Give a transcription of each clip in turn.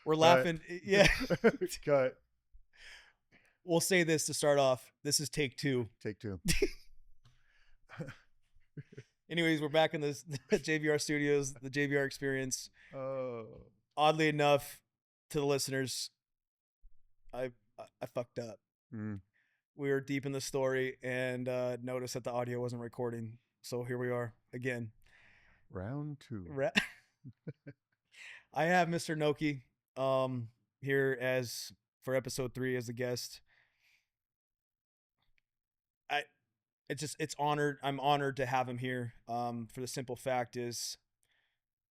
We're Cut. laughing. Yeah. Cut. We'll say this to start off. This is take two. Take two. Anyways, we're back in the JVR studios, the JVR experience. Oh. Oddly enough, to the listeners, I I fucked up. Mm. We were deep in the story and noticed that the audio wasn't recording. So here we are again. Round two. I have Mr. Nokey here as for episode 3 as a guest. I it's honored. I'm honored to have him here. For the simple fact is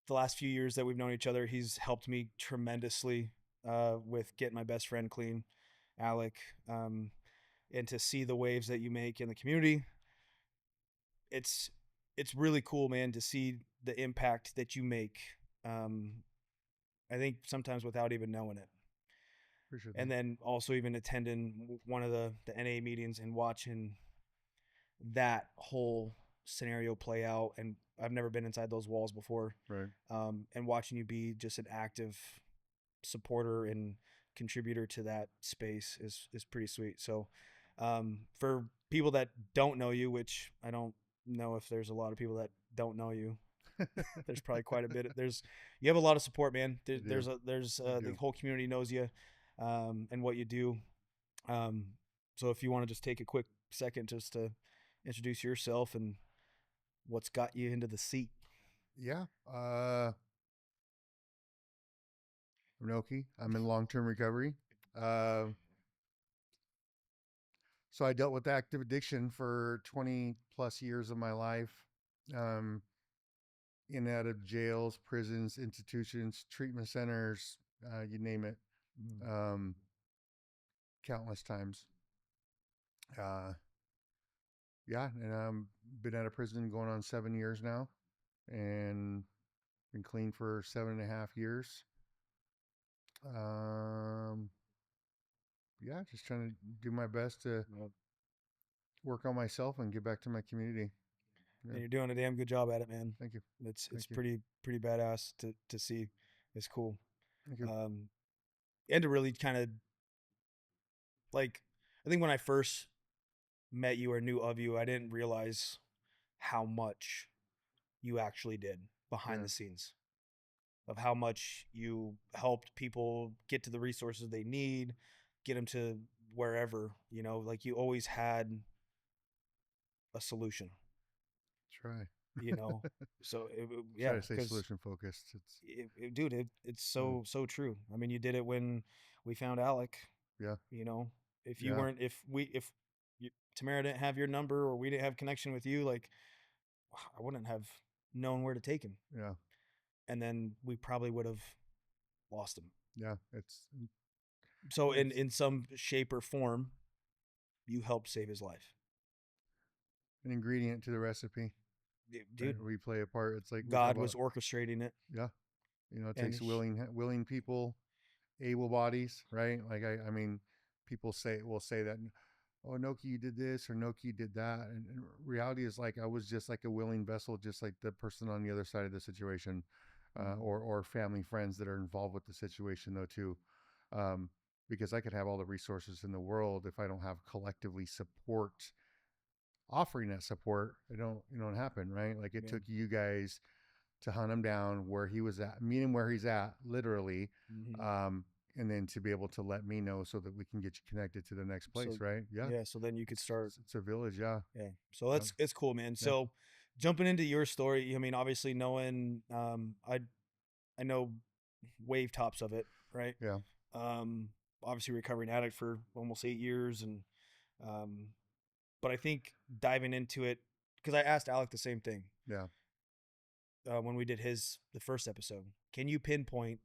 the last few years that we've known each other, he's helped me tremendously with getting my best friend clean, Alec, and to see the waves that you make in the community. It's it's really cool, man, to see the impact that you make. Um, I think sometimes without even knowing it. Appreciate And that. then also even attending one of the NA meetings and watching that whole scenario play out. And I've never been inside those walls before. Right. And watching you be just an active supporter and contributor to that space is pretty sweet. So for people that don't know you, which I don't know if there's a lot of people that don't know you, there's probably quite a bit. You have a lot of support, man. I do. There's I the do. whole community knows you, and what you do. Um, so if you want to just take a quick second just to introduce yourself and what's got you into the seat. Yeah. I'm Noki. I'm in long-term recovery. Uh, so I dealt with active addiction for 20 plus years of my life. Um, in and out of jails, prisons, institutions, treatment centers, you name it, um, countless times. Uh, yeah, and been out of prison going on 7 years now, and been clean for 7.5 years. Um, yeah, just trying to do my best to work on myself and give back to my community. Yeah, And you're doing a damn good job at it, man. thank you, It's thank you, pretty badass to see. It's cool. thank you. Um, and to really kind of like, I think when I first met you or knew of you, I didn't realize how much you actually did behind Yeah, the scenes, of how much you helped people get to the resources they need, get them to wherever, like you always had a solution, try. you know. So Try yeah, to stay because solution focused. It's dude, it's yeah, so true. I mean, you did it when we found Alec. yeah, You know, if you yeah, weren't, if you, Tamara didn't have your number or we didn't have connection with you, like I wouldn't have known where to take him, yeah, and then we probably would have lost him. yeah. So It's in some shape or form, you helped save his life, an ingredient to the recipe. Right? dude. We play a part. It's like we talk God was about. orchestrating it, Yeah, it and takes willing people, able bodies, right? Like I mean, people will say that, oh, Noki, you did this, or Noki, you did that, and reality is like I was just like a willing vessel, just like the person on the other side of the situation, or family friends that are involved with the situation though too, um, because I could have all the resources in the world if I don't have collectively support offering that support. It don't happen, right? Like it yeah. took you guys to hunt him down where he was at, meet him where he's at, literally, Mm-hmm. um, and then to be able to let me know so that we can get you connected to the next place, So right? Yeah, yeah, so then you could start. it's a village, yeah, Yeah, so yeah, it's cool, man. yeah, So jumping into your story, I mean, obviously knowing, I know wave tops of it, right? yeah, Um, obviously recovering addict for almost 8 years, and um, but I think diving into it because I asked Alec the same thing yeah, when we did the first episode. Can you pinpoint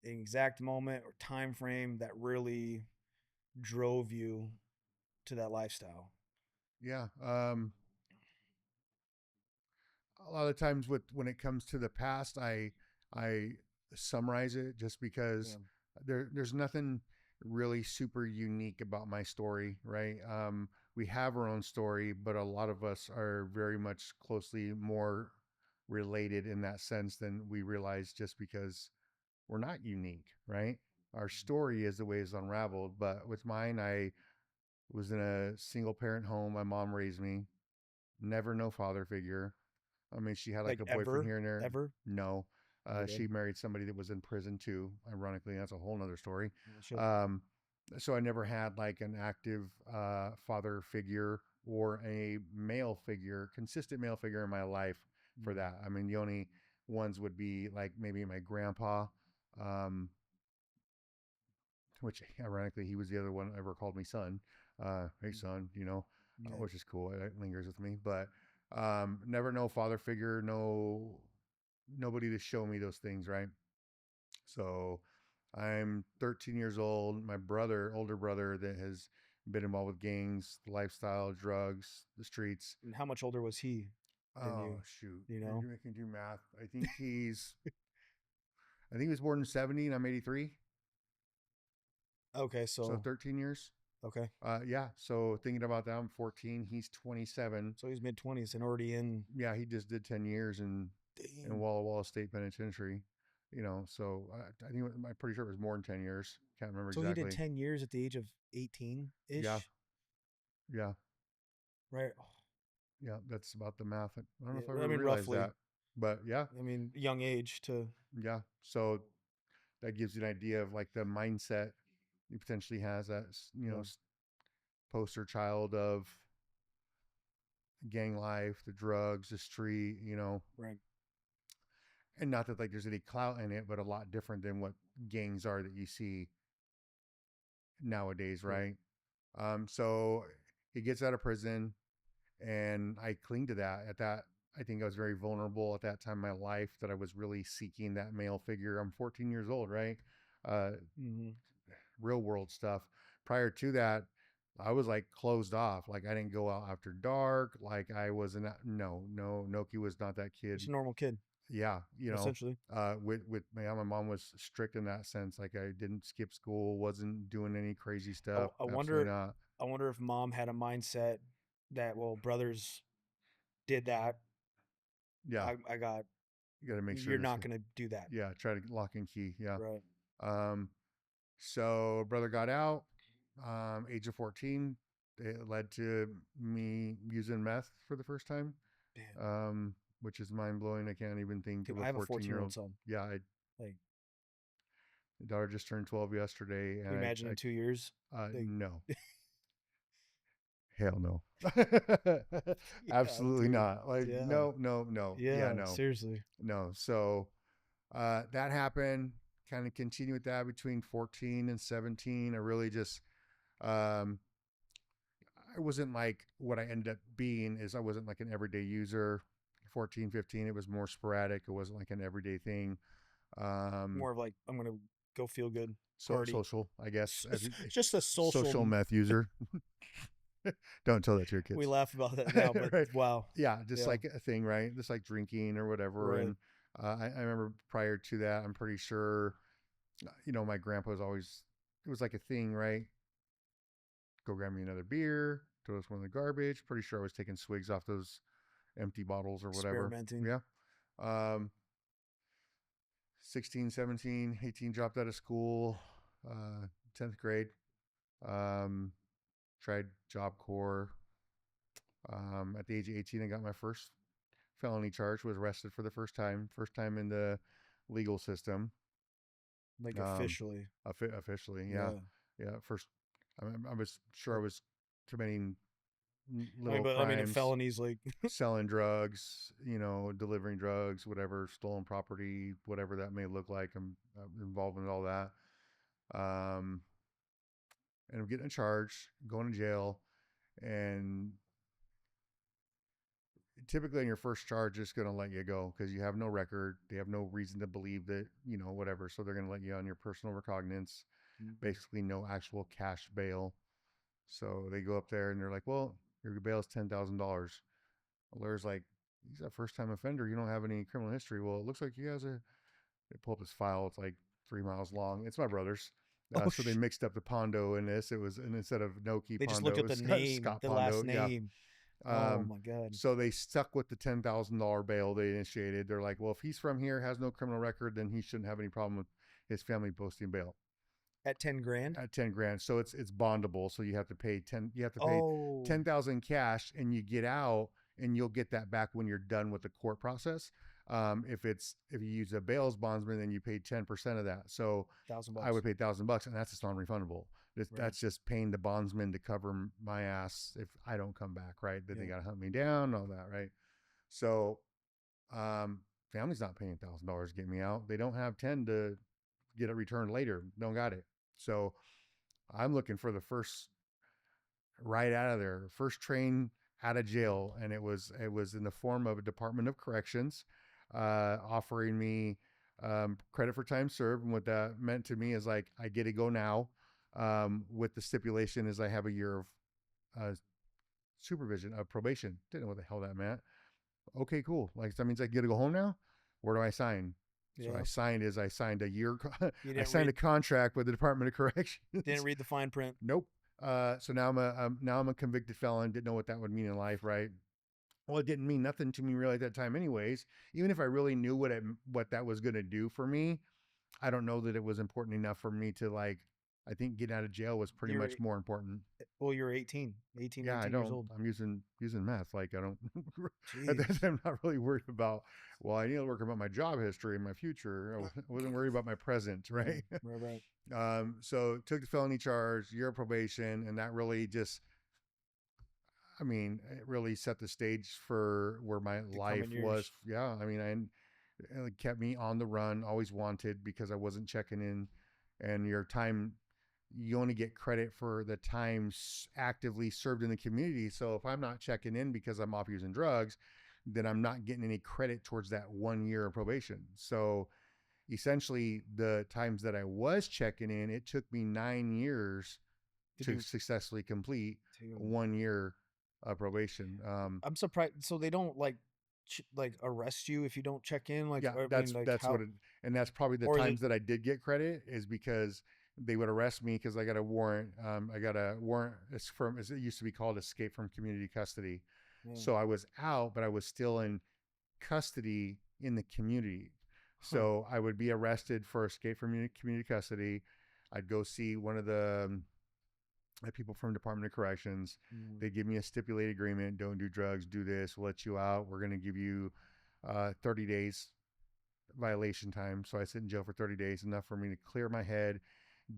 the exact moment or time frame that really drove you to that lifestyle? yeah. A lot of times when it comes to the past, I summarize it just Yeah. because there's nothing really super unique about my story, right? We have our own story, but a lot of us are very much closely more related in that sense than we realize just because we're not unique, right? Our story is the way it's unraveled. But with mine, I was in a single parent home. My mom raised me. Never no father figure. I mean, she had like Like a boyfriend ever, here and there. ever. No, Okay. she married somebody that was in prison too. Ironically, that's a whole nother story. Oh, shit. Um, so I never had like an active father figure or a male figure, consistent male figure in my life for Mm. that. I mean, the only ones would be like maybe my grandpa, um, which ironically he was the other one ever called me son. Hey Mm. son, Yeah. which is cool. It lingers with me, but never no father figure, nobody to show me those things, right? So I'm 13 years old. My brother, older brother, that has been involved with gangs, lifestyle, drugs, the streets. And how much older was he than Oh you? shoot, Do you you're know? making do math. I think he was born in 70, and I'm 83, Okay, so so 13 years. okay, Yeah. So thinking about that, I'm 14. He's 27. so he's mid 20s and already in. Yeah, he just did 10 years in Damn. Walla Walla State Penitentiary. So I think I'm pretty sure it was more than 10 years. Can't remember So he did exactly. 10 years at the age of 18 Yeah, ish, yeah, right? yeah. That's about the math. I don't know Yeah, if I I ever mean, realized roughly. that, but yeah, I mean, young age to. yeah. So that gives you an idea of like the mindset he potentially has as Yeah, poster child of gang life, the drugs, the street, right. and not that like there's any clout in it, but a lot different than what gangs are that you see nowadays, True. right? So he gets out of prison, and I cling to that. I think I was very vulnerable at that time in my life that I was really seeking that male figure. I'm 14 years old, right? Uh, Mm-hmm. Real world stuff. Prior to that, I was like closed off. Like I didn't go out after dark. Like I wasn't. No. Noki was not that kid. Just a normal kid, Yeah, essentially. with my mom was strict in that sense. Like I didn't skip school, wasn't doing any crazy I, stuff. I Absolutely wonder. not. I wonder if mom had a mindset that, well, brothers did that. Yeah, I got. you got to make sure You're this. not gonna do that, Yeah, try to lock and key. Yeah. right? Um, so brother got out, age of 14. It led to me using meth for the first time, Man, which is mind blowing. I can't even think dude, of I a have a 14-year 14-year-old old. son. Yeah, Like, my daughter just turned 12 yesterday, can you imagine in 2 years? Like, no, hell no. yeah, Absolutely dude. not. Like, Yeah, no, no, no. Yeah, yeah. no, Seriously. no. So that happened. Kind of continue with that between 14 and 17. I really just, um, I wasn't like what I ended up being is I wasn't like an everyday user. 14, 15, it was more sporadic. It wasn't like an everyday thing. Um, More of like, I'm gonna go feel good party. Social, I guess, as a Just a social. social meth user. Don't tell that to your We kids. laugh about that now, but Right. wow. Yeah, just Yeah. like a thing, right? Just like drinking or whatever. Right. And I remember prior to that, I'm pretty sure, my grandpa was always, it was like a thing, right? Go grab me another beer, throw this one in the garbage. Pretty sure I was taking swigs off those empty bottles or whatever. Experimenting. Yeah. Um, 16, 17, 18, dropped out of school, 10th grade. Um, Tried Job Corps. At the age of 18, I got my first felony charge, was arrested for the first time in the legal system. Like Um, officially. Officially, yeah, Yeah. yeah. First, I was sure I was committing I mean, little but I mean, in crimes, felonies, like, selling drugs, delivering drugs, whatever, stolen property, whatever that may look like. I'm involved in all that. Um, and I'm getting a charge, going to jail, and typically on your first charge, it's going to let you go because you have no record. They have no reason to believe that, whatever. So they're going to let you on your personal recognizance, mhm. basically no actual cash bail. So they go up there and they're like, well, your bail is $10,000. The lawyer's like, he's a first time offender. You don't have any criminal history. Well, it looks like he has a, they pull up his file. It's like 3 miles long. It's my brother's. Oh, So they mixed up the Pando in this. It was, and instead of Nokey they just looked Pando, it up the was name, Scott the last Pando. Yeah. name. Oh Um, my God. so they stuck with the $10,000 bail they initiated. They're like, well, if he's from here, has no criminal record, then he shouldn't have any problem with his family posting bail At 10 grand? at 10 grand. So it's bondable. So you have to pay 10. You have to pay Oh, 10,000 cash, and you get out, and you'll get that back when you're done with the court process. If you use a bails bondsman, then you pay 10% of that. So thousand I would bucks. pay $1,000, and that's just non-refundable. Right. That's just paying the bondsman to cover my ass if I don't come back, right? Then they Yeah. got to hunt me down, all that, right? So um, family's not paying $1,000 to get me out. They don't have 10 to get it returned later. Don't got it. So I'm looking for the first right out of there, first train out of jail, and it was in the form of a Department of Corrections, offering me credit for time served. And what that meant to me is like I get to go now, with the stipulation is I have a year of uh, supervision of probation. Didn't know what the hell that meant. Okay, cool. Like that means I get to go home now. Where do I sign? So Yeah. I signed a year. You I didn't signed a read contract with the Department of didn't Corrections. read the fine print. Nope. So now I'm a convicted felon. Didn't know what that would mean in life, right? Well, it didn't mean nothing to me really at that time, anyways. Even if I really knew what that was going to do for me, I don't know that it was important enough for me to like. I think getting out of jail was pretty You're much more important. well, you're 18, 18, Yeah, I 19 years don't. old. I'm using meth. Like I don't. At that Jeez. time, I'm not really worried about. Well, I need to work about my job history and my future. I wasn't worried about my present, Yeah. right? Right. Right. So took the felony charge, year of probation, and that really just, I mean, it really set the stage for where my The life coming was. years. Yeah, I mean, it kept me on the run, always wanted because I wasn't checking in, and your time, you only get credit for the time actively served in the community. So if I'm not checking in because I'm off using drugs, then I'm not getting any credit towards that 1 year of probation. So essentially the times that I was checking in, it took me 9 years To to do successfully complete to 1 year of probation. I'm surprised. So they don't like like arrest you if you don't check in. Like Yeah, I mean, that's like that's what how it, and that's probably the or is it? times that I did get credit is because they would arrest me because I got a warrant. I got a warrant. It's from, as it used to be called, escape from community custody. Yeah. So I was out, but I was still in custody in the community. Huh. So I would be arrested for escape from community custody. I'd go see one of the people from Department of Corrections. Mm. They give me a stipulated agreement: don't do drugs, do this, we'll let you out. We're going to give you 30 days violation time. So I sit in jail for 30 days, enough for me to clear my head,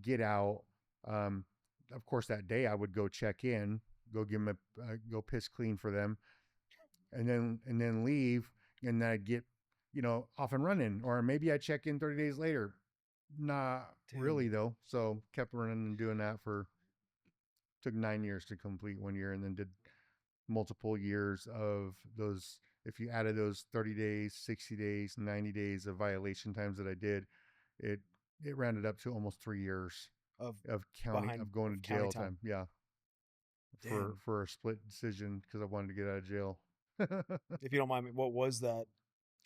get out. Um, of course, that day I would go check in, go give them go piss clean for them, and then leave, and then I'd get, off and running. Or maybe I check in 30 days later. Not Damn. really though. So kept running and doing that for, took 9 years to complete 1 year, and then did multiple years of those. If you added those 30 days, 60 days, 90 days of violation times that I did, it it rounded up to almost 3 years Of of county behind of going to of county jail time. time. Yeah, for Damn. a split decision because I wanted to get out of jail. If you don't mind me, what was that?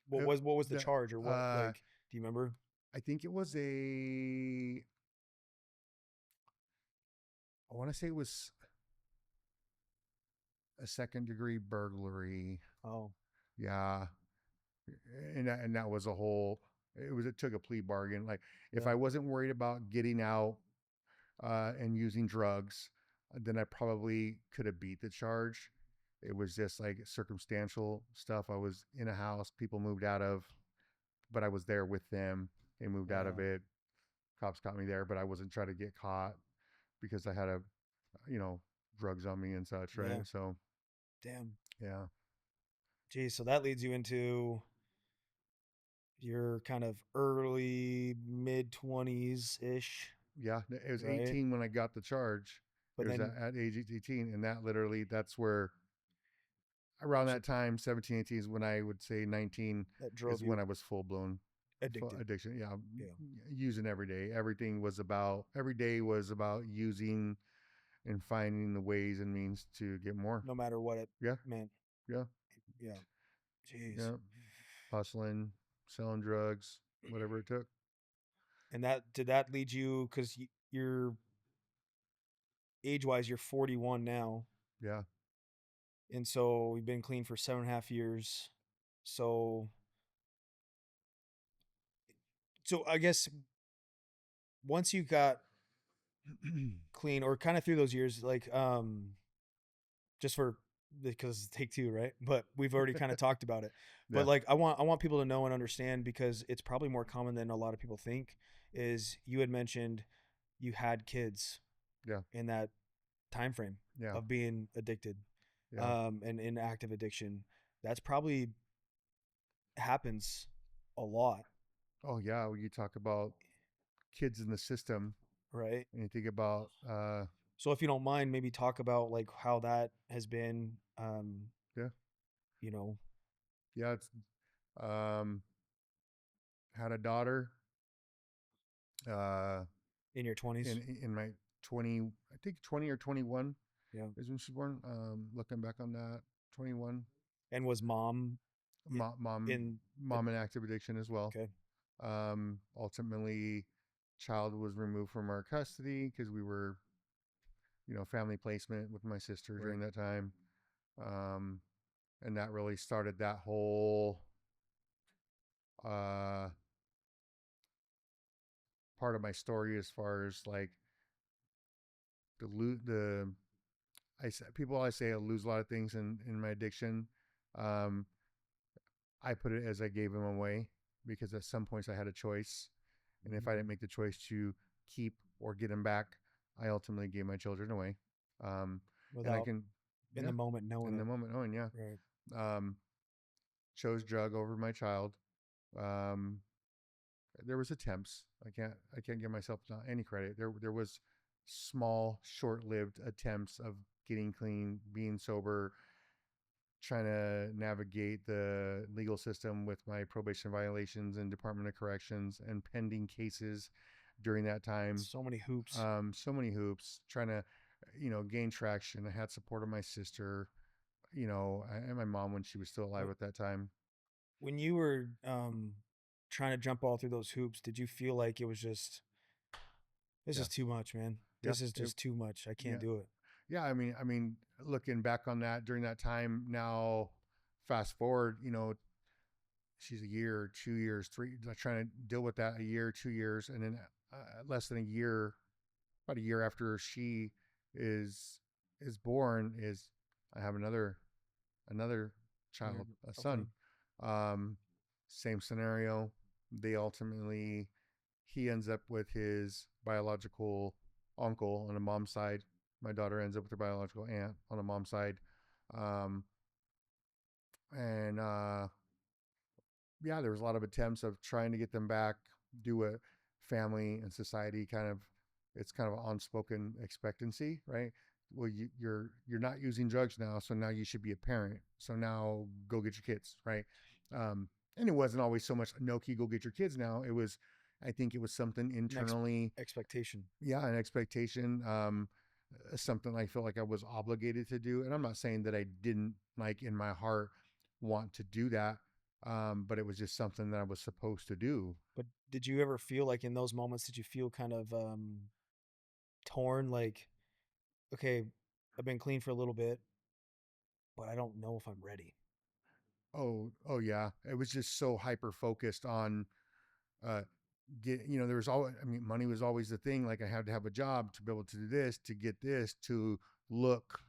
What was the The charge or what like do you remember? I think it was a, I want to say it was a second degree burglary. Oh, Yeah, and that was a whole. It took a plea bargain. Like if yeah. I wasn't worried about getting out and using drugs, then I probably could have beat the charge. It was just like circumstantial stuff. I was in a house people moved out of, but I was there with them. They moved out of Wow. it. Cops caught me there, but I wasn't trying to get caught because I had you know, drugs on me and such, Yeah. right? So Damn. yeah, Geez, so that leads you into your kind of early mid 20s ish, yeah. It was right? 18 when I got the charge. It But was then at age 18, and that literally, that's where around so that time, 17, 18 is when I would say 19 that is drove when you I was full blown addicted. addiction. Yeah, Yeah. using every day. Every day was about using and finding the ways and means to get more. No matter what it Yeah, meant. yeah, Yeah. Jeez. yeah. Hustling, selling drugs, whatever it took. And that did that lead you because you're age wise, you're 41 now. Yeah. And so we've been clean for 7.5 years. So so I guess once you got clean or kind of through those years, like just for because take two, right? But we've already kind of talked about it. But Yeah, like I want people to know and understand because it's probably more common than a lot of people think. Is you had mentioned you had kids yeah, in that time frame yeah, of being addicted, yeah. and in active addiction. That's probably happens a lot, Oh yeah, when you talk about kids in the system, right? and you think about So if you don't mind, maybe talk about like how that has been, yeah, you know, yeah, it's um had a daughter uh in your 20s. in my 20, I think 20 or 21 Yeah. is when she was born. Looking back on that, 21. And was mom Mom, mom, in a, mom in active addiction as well. okay, Ultimately, child was removed from our custody because we were, family placement with my sister right. during that time. Um, and that really started that whole uh, part of my story as far as like the people always say I lose a lot of things in my addiction. Um, I put it as I gave them away because at some points I had a choice, and if I Mm, didn't make the choice to keep or get them back, I ultimately gave my children away. Um, and I without can, in the yeah, moment knowing in the it, moment knowing, yeah, right? um, chose drug over my child. Um, there was attempts. I can't give myself any credit. There was small, short-lived attempts of getting clean, being sober, trying to navigate the legal system with my probation violations and Department of Corrections and pending cases during that time. So many hoops. So many hoops, trying to, gain traction. I had support of my sister, and my mom when she was still alive But at that time. when you were trying to jump all through those hoops, did you feel like it was just this Yeah, is too much, man? yeah, This is just too much. I can't yeah, do it. yeah. I mean, looking back on that during that time now, fast forward, she's a year, 2 years, three, like trying to deal with that a year, 2 years, and then less than a year, about a year after she is is born, is I have another You're child, a okay. son. Um, Same scenario. They ultimately he ends up with his biological uncle on the mom's side. My daughter ends up with her biological aunt on the mom's side. Um, and Yeah, there was a lot of attempts of trying to get them back, do a family and society kind of, it's kind of an unspoken expectancy, right? Well, you're not using drugs now, so now you should be a parent. So now go get your kids, right? Um, and it wasn't always so much Noki, go get your kids now. It was, I think it was something An internally, expectation. yeah, an expectation, something I felt like I was obligated to do. And I'm not saying that I didn't like in my heart want to do that, but it was just something that I was supposed to do. But did you ever feel like in those moments did you feel kind of torn like okay, I've been clean for a little bit, but I don't know if I'm ready. Oh yeah, it was just so hyper focused on uh, there was always, I mean, money was always the thing. Like I had to have a job to be able to do this, to get this, to look,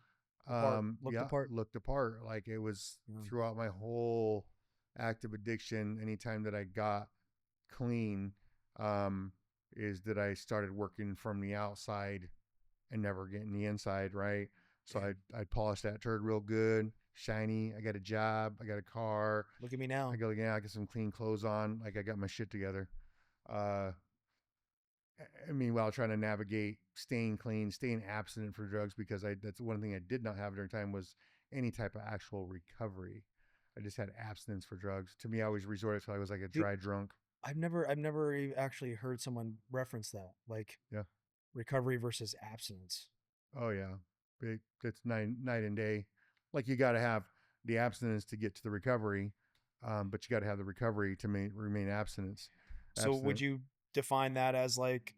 The part looked apart. looked apart. Like it was Yeah. throughout my whole active addiction. Anytime that I got clean, um, is that I started working from the outside and never getting the inside right. So Damn. I'd polish that turd real good, shiny. I got a job, I got a car. Look at me I now. go, yeah, I got some clean clothes on. Like I got my shit together. Uh, Meanwhile, trying to navigate staying clean, staying abstinent for drugs because that's one thing I did not have during time was any type of actual recovery. I just had abstinence for drugs. To me, I always resorted to I was like a Dude, dry drunk. I've never actually heard someone reference that. Like Yeah. recovery versus abstinence. Oh yeah. It's night and day. Like you got to have the abstinence to get to the recovery, but you got to have the recovery to remain So would abstinent. you define that as like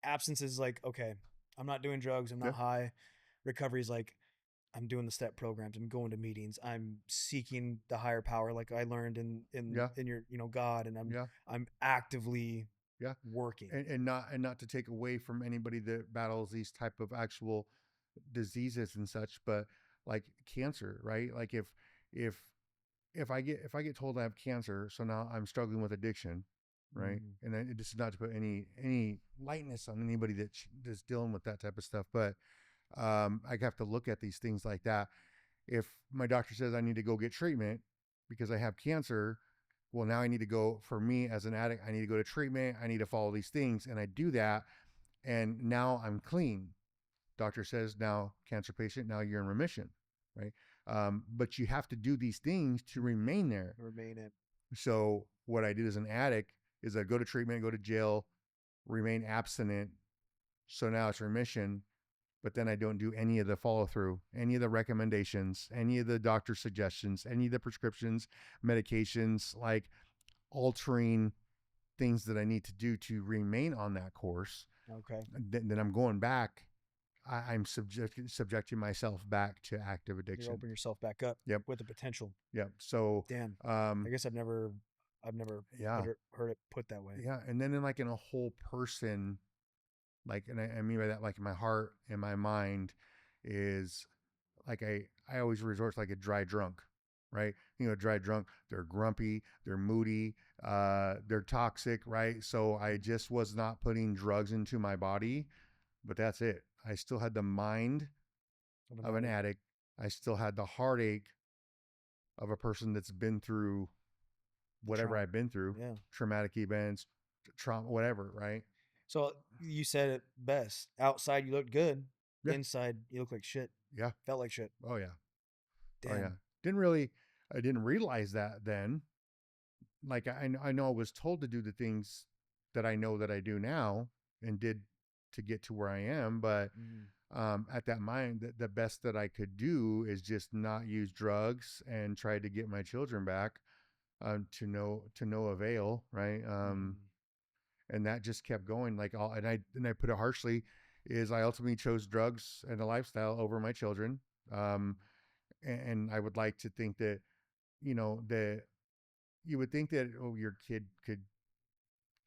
absence is like okay, I'm not doing drugs, I'm Yeah. not high. Recovery is like I'm doing the step programs. I'm going to meetings. I'm seeking the higher power, like I learned Yeah, in your God, and yeah, I'm actively yeah, working. and not to take away from anybody that battles these type of actual diseases and such, but like cancer, right? Like if if I get told I have cancer, so now I'm struggling with addiction, right? Mm, And then this is not to put any lightness on anybody that's dealing with that type of stuff, but I have to look at these things like that. If my doctor says I need to go get treatment because I have cancer, well, now I need to go, for me as an addict, I need to go to treatment. I need to follow these things. And I do that. And now I'm clean. Doctor says, now, cancer patient, now you're in remission, right? But you have to do these things to remain there. remain it. So, what I did as an addict is I go to treatment, go to jail, remain abstinent. So now it's remission, but then I don't do any of the follow through, any of the recommendations, any of the doctor suggestions, any of the prescriptions, medications, like altering things that I need to do to remain on that course. Okay. Then I'm going back. I'm subjecting myself back to active You're addiction. opening yourself back up Yep. with the potential. Yep. So, Damn. I um, guess I've never yeah, heard it put that way. yeah. And then in a whole person, like, and I mean by that, like my heart and my mind is like I always resort to like a dry drunk, right? You know, dry drunk, they're grumpy, they're moody, they're toxic, right? So I just was not putting drugs into my body, but that's it. I still had the mind Of an of an addict. addict. I still had the heartache of a person that's been through The whatever trauma. I've been through, Yeah. traumatic events, trauma, whatever, right? So you said it best. Outside you looked good. Yeah, Inside you look like shit. yeah, Felt like shit. oh yeah, oh yeah. Damn. Didn't really, I didn't realize that then. Like I know I was told to do the things that I know that I do now and did to get to where I am, but Mm, at that mind, the best that I could do is just not use drugs and try to get my children back, to no avail, right? mm. And that just kept going. Like all, and I put it harshly, is I ultimately chose drugs and a lifestyle over my children. Um, and I would like to think that, that you would think that, oh, your kid could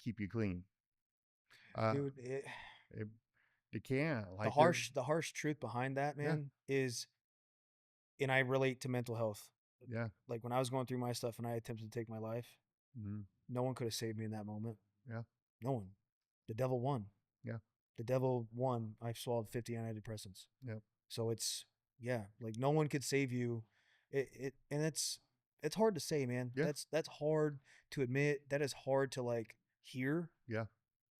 keep you clean. Uh, Dude, it, it can't. Like they're, the harsh truth behind that, yeah, man, is, and I relate to mental health. yeah, Like when I was going through my stuff and I attempted to take my life, mm, no one could have saved me in that moment. yeah, No one. The devil won. yeah, The devil won. I swallowed 50 antidepressants. yeah, So it's, yeah, like no one could save you. And it's hard to say, man. yeah, That's hard to admit. That is hard to like hear, yeah,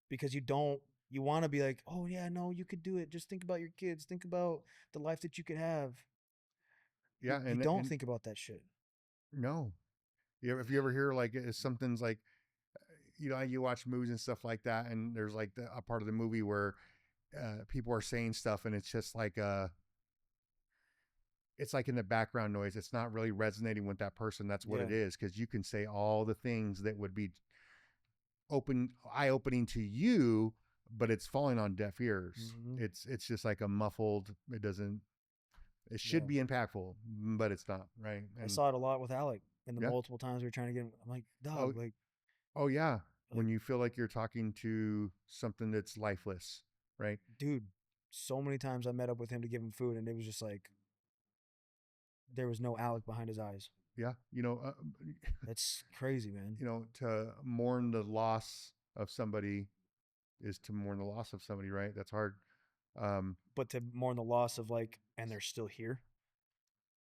because you want to be like, "Oh yeah, no, you could do it. Just think about your kids. Think about the life that you could have." yeah, You don't and think about that shit. no. If you ever hear like something's like, you watch movies and stuff like that, and there's like a part of the movie where people are saying stuff, and it's just like it's like in the background noise. It's not really resonating with that person. That's what Yeah. it is, because you can say all the things that would be eye opening to you, but it's falling on deaf ears. Hmm. It's just like a muffled. It doesn't. It should Yeah. be impactful, but it's not, right? I And saw it a lot with Alec, and the yeah. multiple times we were trying to get him. I'm like, Oh, "Dog, oh yeah. like When you feel like you're talking to something that's lifeless, right? dude, so many times I met up with him to give him food, and it was just like there was no Alec behind his eyes. Yeah. That's crazy, man. To mourn the loss of somebody is to mourn the loss of somebody, right? That's hard. Um, But to mourn the loss of like, and they're still here.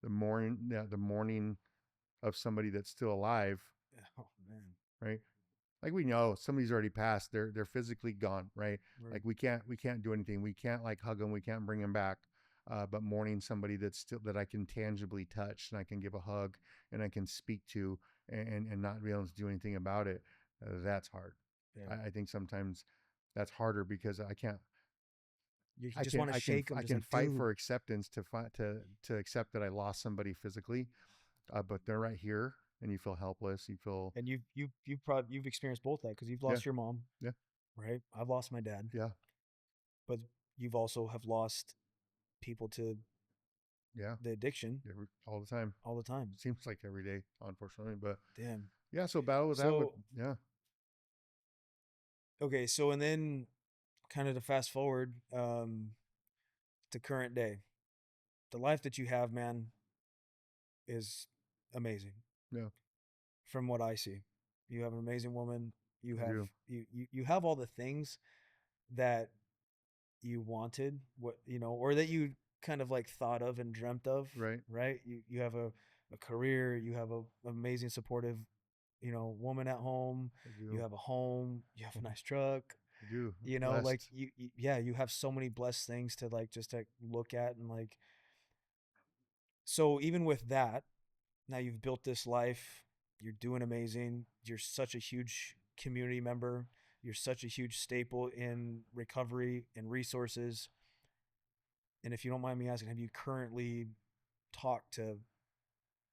the mourning of somebody that's still alive, Oh man. right? Like we know somebody's already passed. They're physically gone, right? Right. Like we can't do anything. We can't like hug them. We can't bring them back. But mourning somebody that's still, that I can tangibly touch and I can give a hug and I can speak to, and not be able to do anything about it. That's hard. Yeah. I think sometimes that's harder because You just want to shake them, I just can like, fight dude. for acceptance to accept that I lost somebody physically, but they're right here, and you feel helpless. You feel, And you've experienced both that because you've yeah, lost your mom, yeah, right? I've lost my dad, yeah, but you've also have lost people to Yeah. the addiction All the time. all the time. Seems like every day, unfortunately. But Damn. yeah, so battle with that would, So yeah. okay, so and then kind of to fast forward to current day, the life that you have, man, is amazing. Yeah. From what I see, you have an amazing woman. You I have do. you have all the things that you wanted, what you know, or that you kind of like thought of and dreamt of, Right. right? You have a career, you have a amazing supportive, you know, woman at home, I you do. have a home, you have a nice truck, I do. you know, like Blessed. yeah, you have so many blessed things to like just to look at and like so even with that, now you've built this life, you're doing amazing, you're such a huge community member, you're such a huge staple in recovery and resources. And if you don't mind me asking, have you currently talked to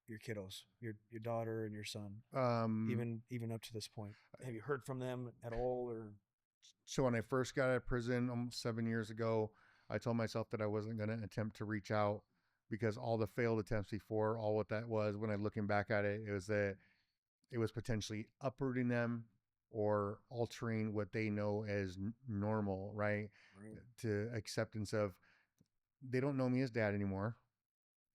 your kiddos, your daughter and your son, Um, even up to this point? Have you heard from them at all, or so when I first got out of prison almost 7 years ago, I told myself that I wasn't going to attempt to reach out because all the failed attempts before, all what that was, when I looking back at it, it was that it was potentially uprooting them or altering what they know as normal, right? right? To acceptance of they don't know me as dad anymore.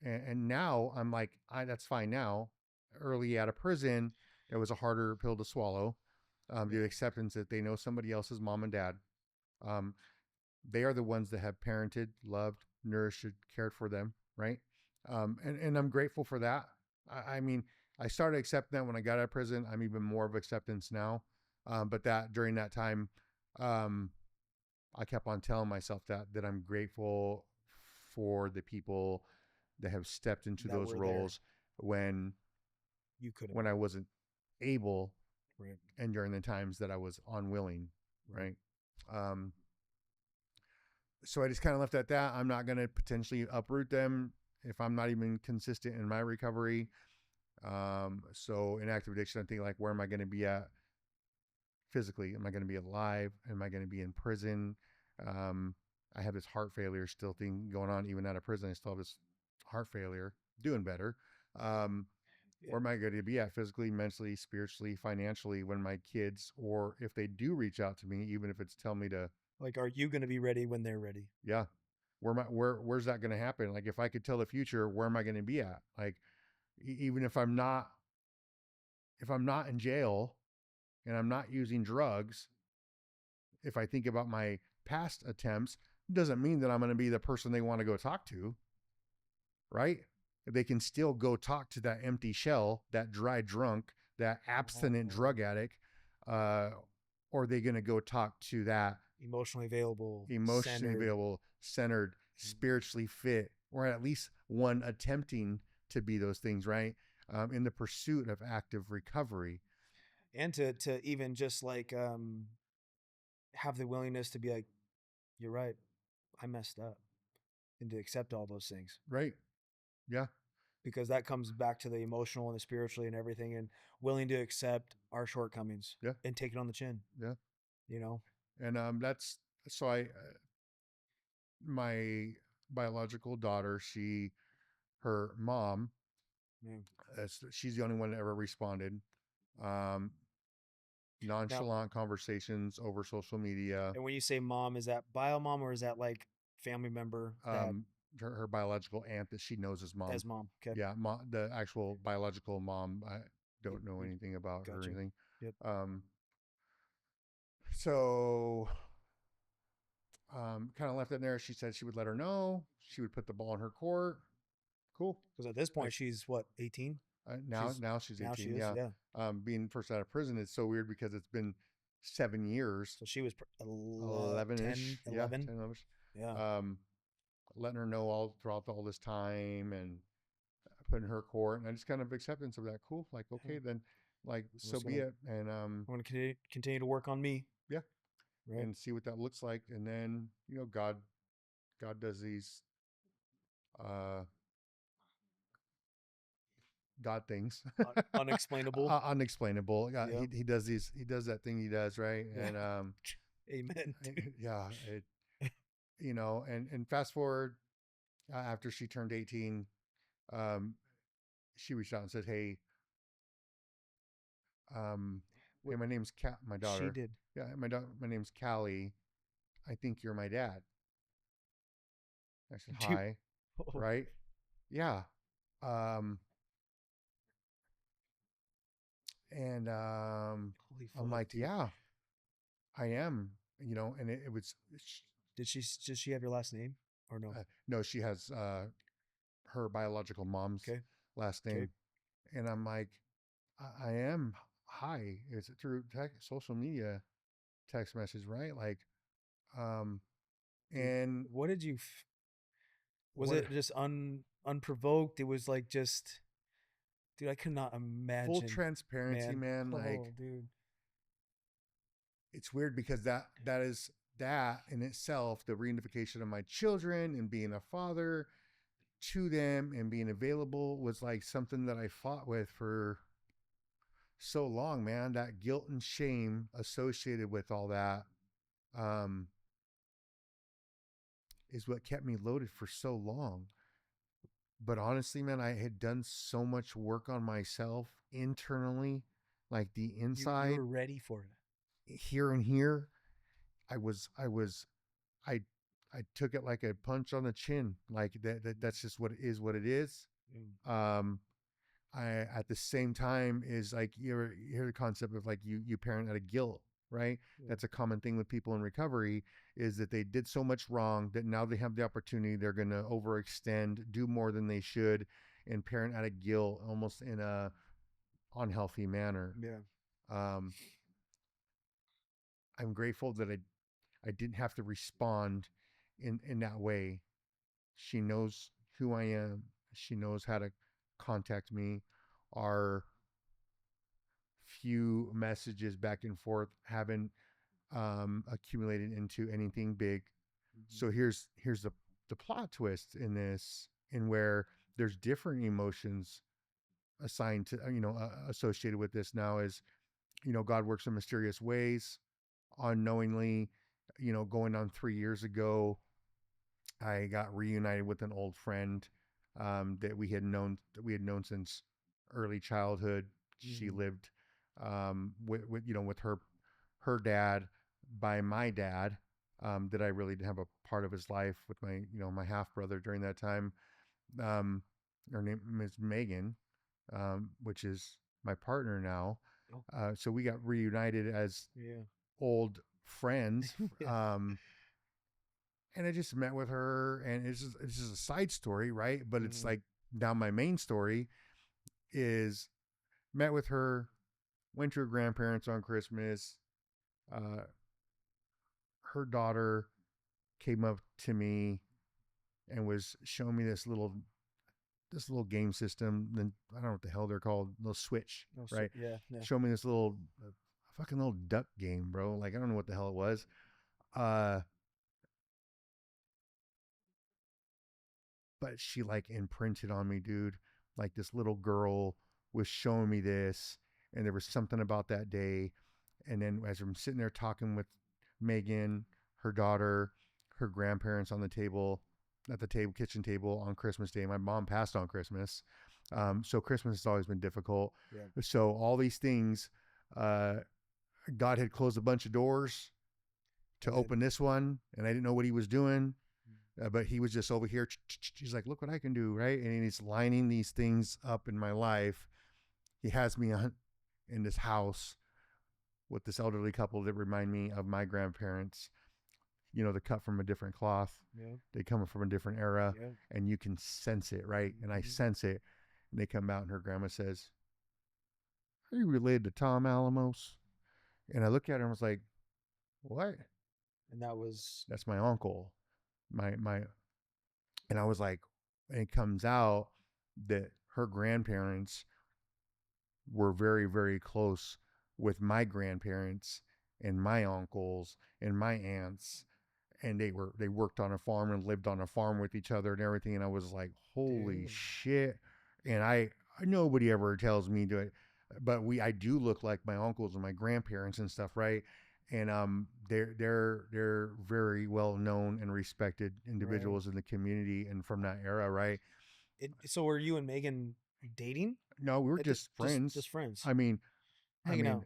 And now I'm like, that's fine now. Early out of prison, it was a harder pill to swallow. Yeah, The acceptance that they know somebody else's mom and dad. Um, they are the ones that have parented, loved, nourished, cared for them, right? And I'm grateful for that. I mean, I started accepting that when I got out of prison. I'm even more of acceptance now. But that during that time, um, I kept on telling myself that I'm grateful for the people that have stepped into that those were there. roles when You couldn't. when I wasn't able, Right, and during the times that I was unwilling, right. right? Um, so I just kind of left it at that. I'm not going to potentially uproot them if I'm not even consistent in my recovery. So in active addiction, I think like, where am I going to be at physically? Am I going to be alive? Am I going to be in prison? Um, I have this heart failure still thing going on, even out of prison. I still have this heart failure, doing better. Um, Yeah. where am I going to be at physically, mentally, spiritually, financially when my kids, or if they do reach out to me, even if it's tell me to, Like, are you going to be ready when they're ready? yeah, where's that going to happen? Like if I could tell the future, where am I going to be at? Like even if I'm not in jail and I'm not using drugs, if I think about my past attempts, doesn't mean that I'm going to be the person they want to go talk to, right? They can still go talk to that empty shell, that dry drunk, that abstinent Oh, drug addict, uh, or are they going to go talk to that emotionally available, emotionally centered, available, centered, mm, spiritually fit, or at least one attempting to be those things, right? In the pursuit of active recovery. and to even just like have the willingness to be like, you're right, I messed up, and to accept all those things Right. Yeah. because that comes back to the emotional and the spiritually and everything, and willing to accept our shortcomings Yeah. and take it on the chin. Yeah. You know, And that's so I my biological daughter, her mom, yeah. she's the only one that ever responded. Um, Now, Nonchalant conversations over social media. and when you say mom, is that bio mom or is that like family member that Um, her biological aunt that she knows as mom. as mom? Okay, Yeah, the actual biological mom. I you, don't know you anything about her or gotcha. anything. Yep. Um, so kind of left it there. She said she would let her know. She would put the ball in her court. Cool. Because at this Like point, she's what 18. now, She's now she's now she 18. is, Yeah. yeah. Being first out of prison is so weird because it's been 7 years, So she was 11 10, ish. Yeah. 11. 10, 11. Yeah. Um, letting her know all throughout all this time and putting her court. And I just kind of acceptance of that. Cool. Like, Hey, okay, then like, I'm so just be gonna it. And, I'm gonna continue to work on me, yeah. right? And see what that looks like. And then, God does these, uh, God things, Unexplainable. unexplainable. Yeah. He does he does that thing he does, right? Yeah. And Amen, dude. yeah, and fast forward. After she turned 18, um, she reached out and said, "Hey, hey, What my name's Cat. My she daughter. did? Yeah, my name's Callie. I think you're my dad." I said, Dude, "Hi, oh, right? Yeah." Um, and holy I'm fuck, like, dude. "Yeah, I am." And it was Did she have your last name or no? no, she has her biological mom's Okay. last Okay. name, and I'm like, I am. Hi, is it through social media text message, right? Like, um, Dude, and what did you was what it just unprovoked? It was like just dude, I could not full imagine, transparency, man. man. Like, Oh, dude. it's weird because that is that in itself, the reunification of my children and being a father to them and being available was like something that I fought with for so long, man. That guilt and shame associated with all that um, is what kept me loaded for so long. But honestly, man, I had done so much work on myself internally, like the You inside, were ready for it. here and here. I I took it like a punch on the chin. Like that's just what it is. What it is. Mm, Um, I at the same time is like you hear the concept of like you parent out of guilt, right? yeah. That's a common thing with people in recovery is that they did so much wrong that now they have the opportunity they're going to overextend, do more than they should, and parent out of guilt, almost in a unhealthy manner. Yeah. Um, I'm grateful that I didn't have to respond in that way. She knows who I am. She knows how to contact me. Our few messages back and forth haven't accumulated into anything big. Mhm. So here's the plot twist in this, in where there's different emotions assigned to associated with this now is God works in mysterious ways, unknowingly. Going on 3 years ago, I got reunited with an old friend that we had known since early childhood. She Mhm. lived with her dad by my dad. That I really didn't have a part of his life with my half brother during that time. Um, her name is Megan, which is my partner now. Oh, So we got reunited as yeah. old friends. Yeah. And I just met with her, and it's just a side story, right? But it's Mhm. like now my main story is met with her, went to her grandparents on Christmas. Uh, her daughter came up to me and was showing me this little game system. Then I don't know what the hell they're called, little Switch, Oh, so right? yeah, yeah. Show me this little fucking little duck game, bro. Like I don't know what the hell it was. Uh, but she like imprinted on me, dude. Like this little girl was showing me this, and there was something about that day. And then as I'm sitting there talking with Megan, her daughter, her grandparents on the table, at the table, kitchen table on Christmas Day. My mom passed on Christmas, so Christmas has always been difficult. Yeah. So all these things, uh, God had closed a bunch of doors to And then open this one, and I didn't know what he was doing. But he was just over here. He's like, look what I can do, right? And he's lining these things up in my life. He has me in this house with this elderly couple that remind me of my grandparents. They're cut from a different cloth. yeah. They come from a different era, Yeah. and you can sense it, right? And I Mhm. sense it. And they come out, and her grandma says, "Are you related to Tom Alamos?" And I look at her and was like, "What?" And that was That's my uncle. My And I was like, and it comes out that her grandparents were very, very close with my grandparents and my uncles and my aunts. And they worked on a farm and lived on a farm with each other and everything. And I was like, holy dude. shit. And I nobody ever tells me to it, but I do look like my uncles and my grandparents and stuff, right? and they're very well known and respected Right. individuals in the community and from that era, right? So were you and Megan dating? No, we were At the, just friends. just friends, I mean, I hanging mean, out.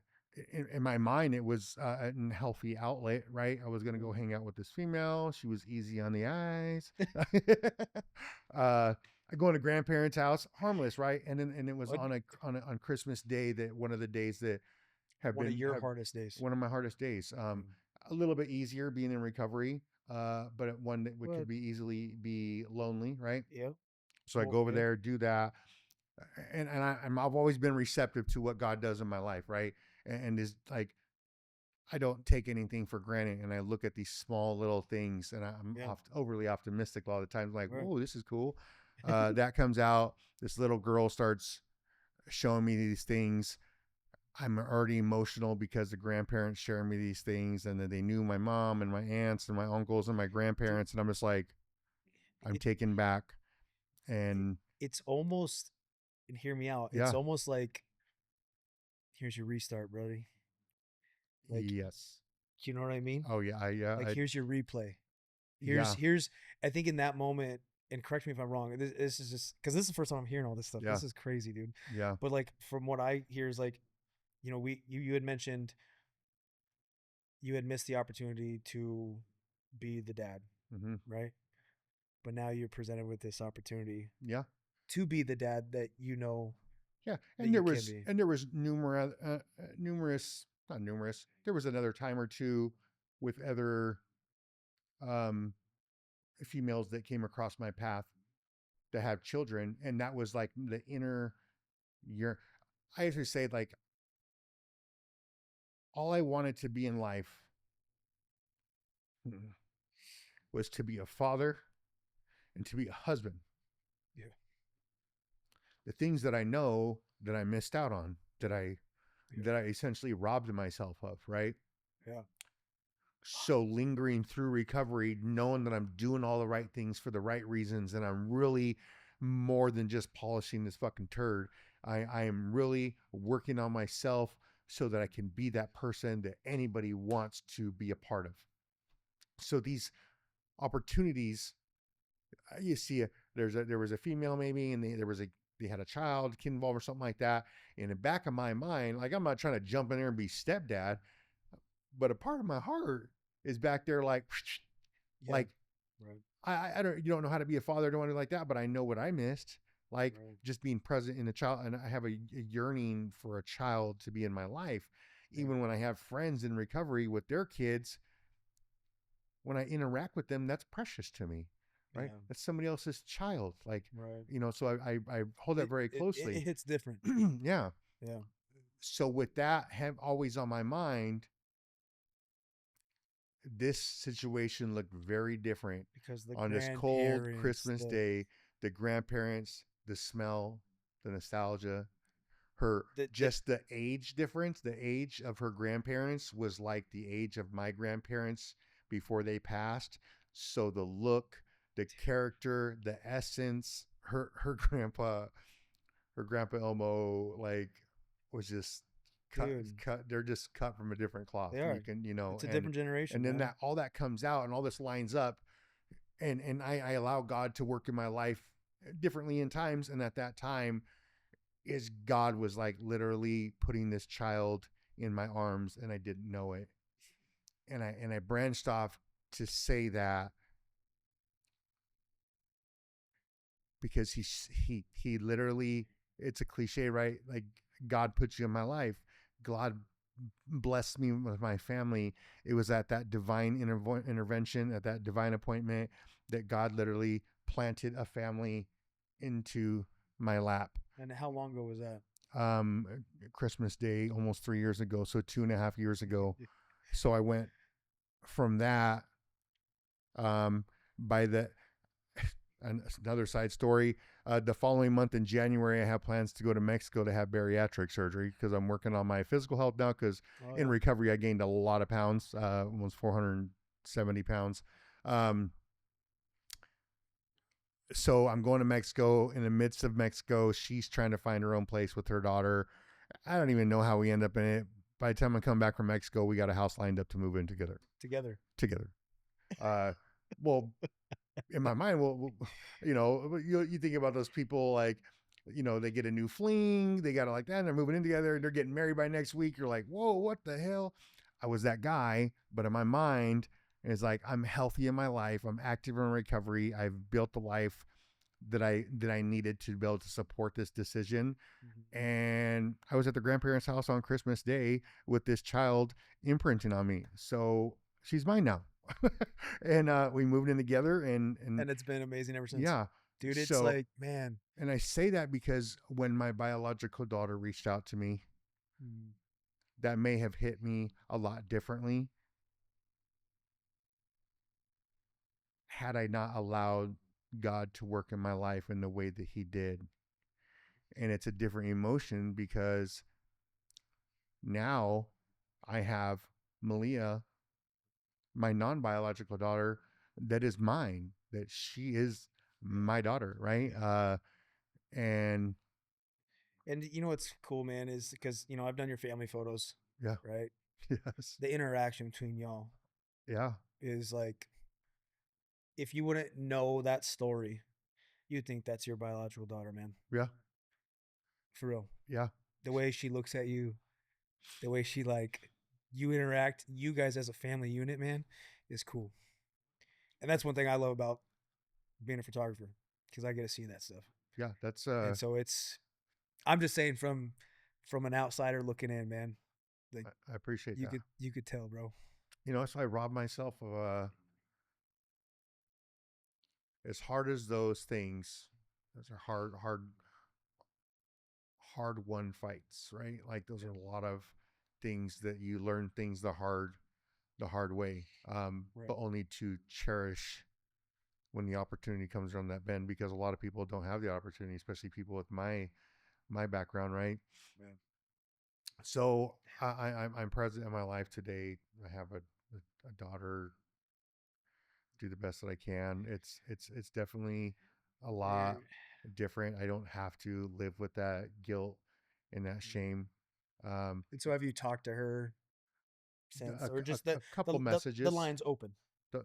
in my mind, it was a healthy outlet, right? I was gonna go Yeah. hang out with this female. She was easy on the eyes. I go to grandparents' house, harmless, right? And it was What? on Christmas Day, that one of the days that have One of been your have hardest days. one of my hardest days. Mm. A little bit easier being in recovery, but one that could What? be easily be lonely, right? Yeah. So I Well, go over yeah. there, do that, I've always been receptive to what God does in my life, right? And is like I don't take anything for granted, and I look at these small little things, and I'm Yeah. overly optimistic a lot of the times. Like, Right. whoa, this is cool. That comes out. This little girl starts showing me these things. I'm already emotional because the grandparents sharing me these things, and then they knew my mom and my aunts and my uncles and my Dude, grandparents, and I'm just like, I'm it, taken back, it and it's almost, and hear me out. It's yeah, almost like here's your restart, buddy. Like, yes, you know what I mean? oh yeah, Like here's your replay. Here's yeah, here's I think in that moment, and correct me if I'm wrong. This is just because this is the first time I'm hearing all this stuff. yeah, This is crazy, dude. yeah. But like from what I hear is like, you had mentioned you had missed the opportunity to be the dad, Mm-hmm. right? But now you're presented with this opportunity Yeah, to be the dad that you know yeah. that you can be. And there was numerous, not numerous. There was another time or two with other um, females that came across my path that have children, and that was like the inner year. I usually say like all I wanted to be in life was to be a father and to be a husband. Yeah, The things that I know that I missed out on, yeah, that I essentially robbed myself of, right? yeah, So lingering through recovery, knowing that I'm doing all the right things for the right reasons, and I'm really more than just polishing this fucking turd. I am really working on myself so that I can be that person that anybody wants to be a part of. So these opportunities, you see, there was a female maybe, and they had a child, kid involved or something like that. In the back of my mind, like I'm not trying to jump in there and be stepdad, but a part of my heart is back there like yeah. like Right, I don't, you don't know how to be a father, don't want to like that, but I know what I missed, like right. just being present in a child, and I have a yearning for a child to be in my life. Yeah, Even when I have friends in recovery with their kids, when I interact with them, that's precious to me, right? yeah. That's somebody else's child, like, Right. so I hold that very It closely. hits different. Yeah. Yeah, So with that have always on my mind, this situation looked very different because the on this cold grandparents, Christmas day. The grandparents, the smell, the nostalgia, her the just the age difference, the age of her grandparents was like the age of my grandparents before they passed. So the look, the character, the essence, her grandpa Elmo like was just dude, they're just cut from a different cloth. they You are. can, It's a different generation, and then man. that all that comes out and all this lines up, and I allow God to work in my life differently in times, and at that time is God was like literally putting this child in my arms, and I didn't know it. And I branched off to say that because he literally, it's a cliche, right? Like God put you in my life. God blessed me with my family. It was at that divine intervention, at that divine appointment, that God literally planted a family into my lap. And how long ago was that? Um, Christmas Day, almost 3 years ago, so 2.5 years ago. So I went from that. Um, by the Another side story. The following month in January, I have plans to go to Mexico to have bariatric surgery because I'm working on my physical health now. Because Oh in yeah. recovery, I gained a lot of pounds, almost 470 pounds. Um, so I'm going to Mexico. In the midst of Mexico, she's trying to find her own place with her daughter. I don't even know how we end up in it, by the time I come back from Mexico, we got a house lined up to move in together. Together. Together. Uh, well, in my mind, you think about those people like, they get a new fling, they got it like that, and they're moving in together, and they're getting married by next week. You're like, whoa, what the hell? I was that guy, but in my mind, it's like I'm healthy in my life. I'm active in recovery. I've built the life that I needed to be able to support this decision. Mm-hmm. And I was at the grandparents' house on Christmas Day with this child imprinting on me. So she's mine now. And we moved in together, and And it's been amazing ever since. yeah. Dude, it's So, like, man. and I say that because when my biological daughter reached out to me, Mm. that may have hit me a lot differently had I not allowed God to work in my life in the way that He did. And it's a different emotion because now I have Malia, my non biological daughter, that is mine, that she is my daughter, right? And And you know what's cool, man, is because, I've done your family photos, yeah, right? yes, The interaction between y'all yeah, is like, if you wouldn't know that story, you'd think that's your biological daughter, man. yeah, For real. yeah, The way she looks at you, the way she, like, you interact, you guys as a family unit, man, is cool. And that's one thing I love about being a photographer, because I get to see that stuff. yeah. That's And so I'm just saying, from an outsider looking in, man, like, I appreciate that. you could tell, bro. So I robbed myself of as hard as those things. Those are hard won fights, right? Like those are a lot of things that you learn things the hard way, Right. but only to cherish when the opportunity comes around that bend, because a lot of people don't have the opportunity, especially people with my background, right? Man. So I'm present in my life today. I have a daughter. Do the best that I can. It's definitely a lot different. I don't have to live with that guilt and that shame. Um, And so have you talked to her since, a, or a, just the a couple the messages. line's open?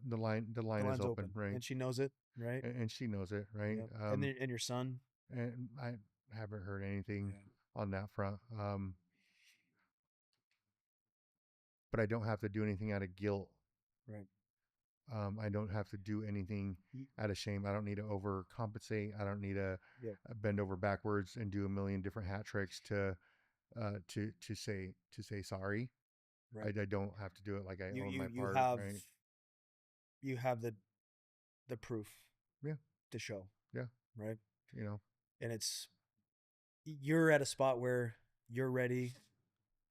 The line The is line's open, open, right? and she knows it, right? And she knows it, right? Yep. And your son. And I haven't heard anything Yeah. on that front. But I don't have to do anything out of guilt. Right. I don't have to do anything out of shame. I don't need to overcompensate. I don't need to Yeah. bend over backwards and do a million different hat tricks to say sorry. I, Right. I don't have to do it like I You own you my you part, have right? you have the proof Yeah, to show, yeah, right? you know, And you're at a spot where you're ready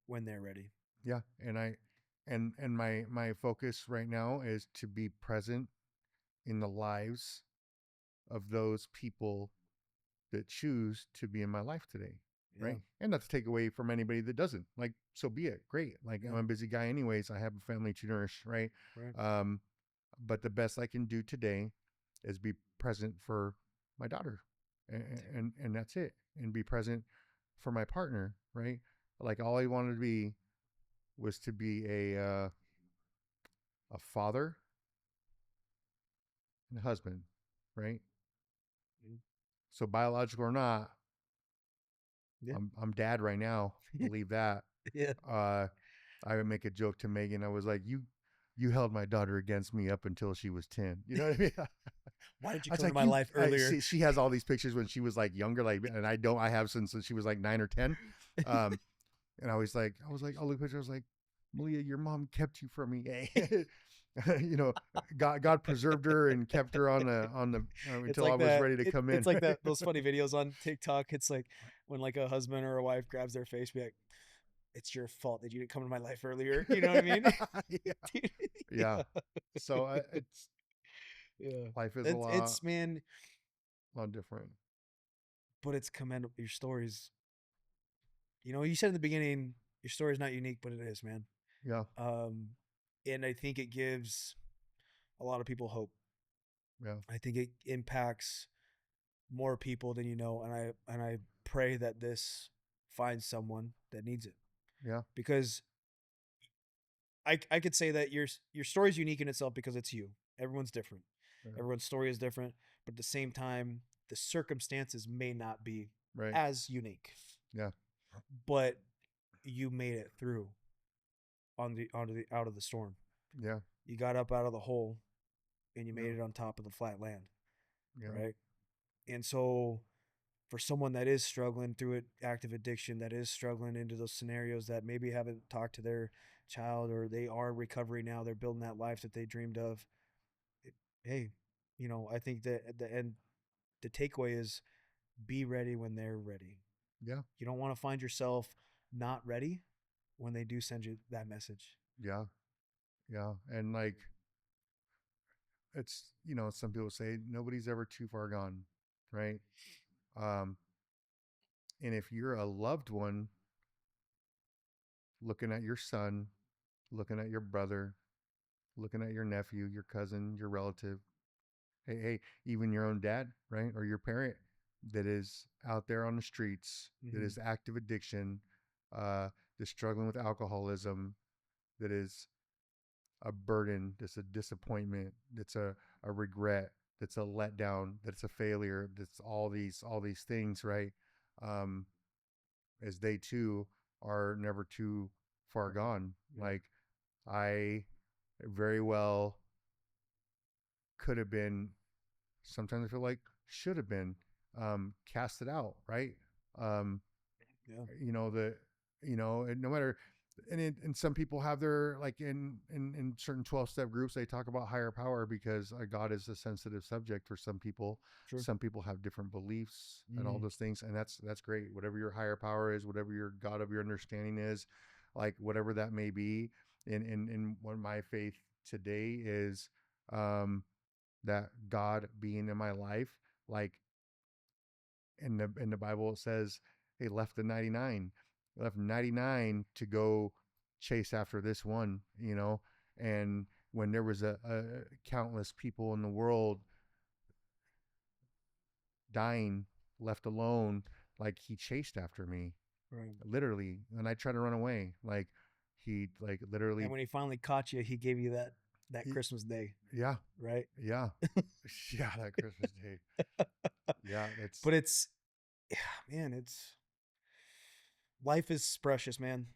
when they're ready. yeah. And my focus right now is to be present in the lives of those people that choose to be in my life today, Yeah. right? And not to take away from anybody that doesn't. Like, so be it. Great. Like, Yeah. I'm a busy guy anyways. I have a family to nourish, right? Right. Um, but the best I can do today is be present for my daughter, and that's it. And be present for my partner, right? Like, all I wanted to be was to be a father and a husband, right? Mm. So biological or not, Yeah. I'm dad right now. Believe that. Yeah. Uh, I would make a joke to Megan. I was like, you held my daughter against me up until she was 10. You know what I mean? Why did you I was come to like, my life earlier? she has all these pictures when she was like younger, like, and I have since she was like 9 or 10. Um, and I was like, oh, look, picture. I was like, Malia, your mom kept you from me. God preserved her and kept her on the It's until I like was that. ready to come It's in. like that. Those funny videos on TikTok. It's like when, like, a husband or a wife grabs their face, be like, "It's your fault that you didn't come to my life earlier." You know what I mean? Yeah, Dude, yeah. yeah, So it's yeah. life is a It's, man, lot different. but it's commendable. Your stories. You said in the beginning, your story is not unique, but it is, man. Yeah, Um, and I think it gives a lot of people hope. yeah, I think it impacts more people than you know, and I pray that this finds someone that needs it, yeah, because I could say that your story is unique in itself because it's you. Everyone's different. Yeah. Everyone's story is different, but at the same time, the circumstances may not be Right. as unique. Yeah. But you made it through on the onto the out of the storm. Yeah. You got up out of the hole and you Yeah. made it on top of the flat land, Yeah. right? And so for someone that is struggling through it, active addiction, that is struggling into those scenarios that maybe haven't talked to their child or they are recovering now, they're building that life that they dreamed of. It, hey, I think that at the end, the takeaway is be ready when they're ready. Yeah. You don't want to find yourself not ready when they do send you that message. Yeah. Yeah. And like, it's, some people say nobody's ever too far gone. Right. Um, and if you're a loved one looking at your son, looking at your brother, looking at your nephew, your cousin, your relative, hey, even your own dad, right? Or your parent that is out there on the streets, that Mm-hmm. is active addiction, uh, that's struggling with alcoholism, that is a burden, that's a disappointment, that's a regret, that's a letdown, that's a failure, that's all these things, right? Um, as they too are never too far gone. Yeah. Like I very well could have been, sometimes I feel like should have been, casted out, right? Um, Yeah. the and no matter, and some people have their, like, in certain 12-step groups they talk about higher power because God is a sensitive subject for some people. Sure. Some people have different beliefs and all Mm-hmm. those things, and that's great. Whatever your higher power is, whatever your God of your understanding is, like whatever that may be. In what my faith today is, um that God being in my life, like in the Bible it says, "He left the 99, left 99 to go chase after this one," And when there was a countless people in the world dying, left alone, like he chased after me, Right. literally, and I tried to run away, like he, like, literally. And when he finally caught you, he gave you that he, Christmas day, yeah, right? yeah, yeah, that Christmas day, yeah, it's, But it's, yeah, man, it's life is precious, man.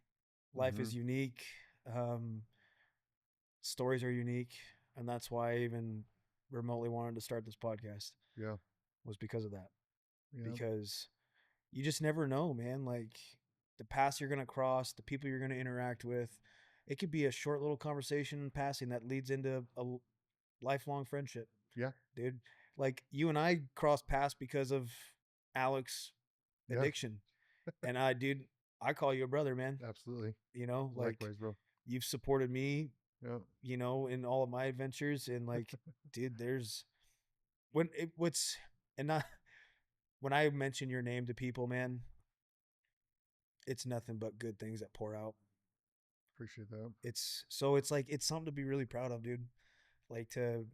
Life mm-hmm, is unique. Um, Stories are unique, and that's why I even remotely wanted to start this podcast yeah, was because of that. yeah, Because you just never know, man. Like the paths you're gonna cross, the people you're gonna interact with. It could be a short little conversation in passing that leads into a lifelong friendship, yeah, dude. Like you and I crossed paths because of Alex yeah, addiction. And dude, I call you a brother, man. absolutely. Like Likewise, bro. you've supported me, Yeah, in all of my adventures. And like, dude, there's when it, what's, and not, when I mention your name to people, man, it's nothing but good things that pour out. appreciate that. It's like, it's something to be really proud of, dude. Like to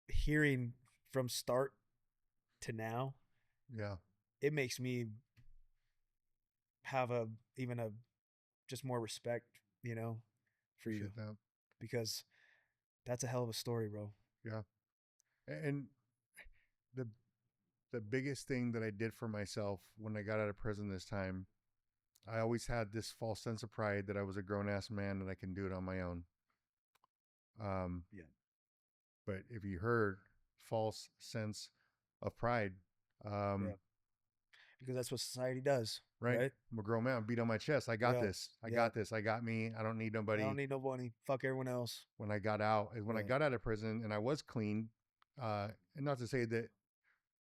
hearing from start to now, Yeah, it makes me have even a just more respect, you know, for you appreciate that. because that's a hell of a story, bro. Yeah, and the the biggest thing that I did for myself when I got out of prison this time, I always had this false sense of pride that I was a grown ass man and I can do it on my own. Um, Yeah. but if you heard false sense of pride, Yeah. um, Because that's what society does, right? right? I'm a grown man. Beat on my chest. I got Yeah. this. I Yeah. got this. I got me. I don't need I don't nobody. need no money. Fuck everyone else. When I got out, when I Yeah. got out of prison and I was clean, and not to say that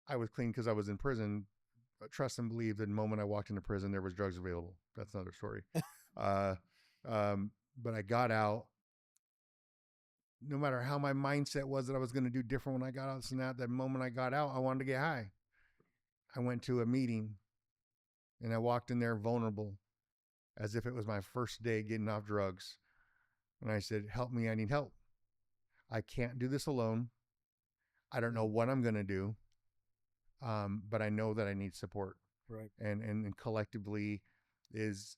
I was clean because I was in prison. Trust and believe that the moment I walked into prison, there was drugs available. That's another story. Uh, but I got out. No matter how my mindset was that I was going to do different when I got out, so that moment I got out, I wanted to get high. I went to a meeting and I walked in there vulnerable, as if it was my first day getting off drugs. And I said, "Help me! I need help. I can't do this alone. I don't know what I'm going to do, but I know that I need support." Right. And collectively is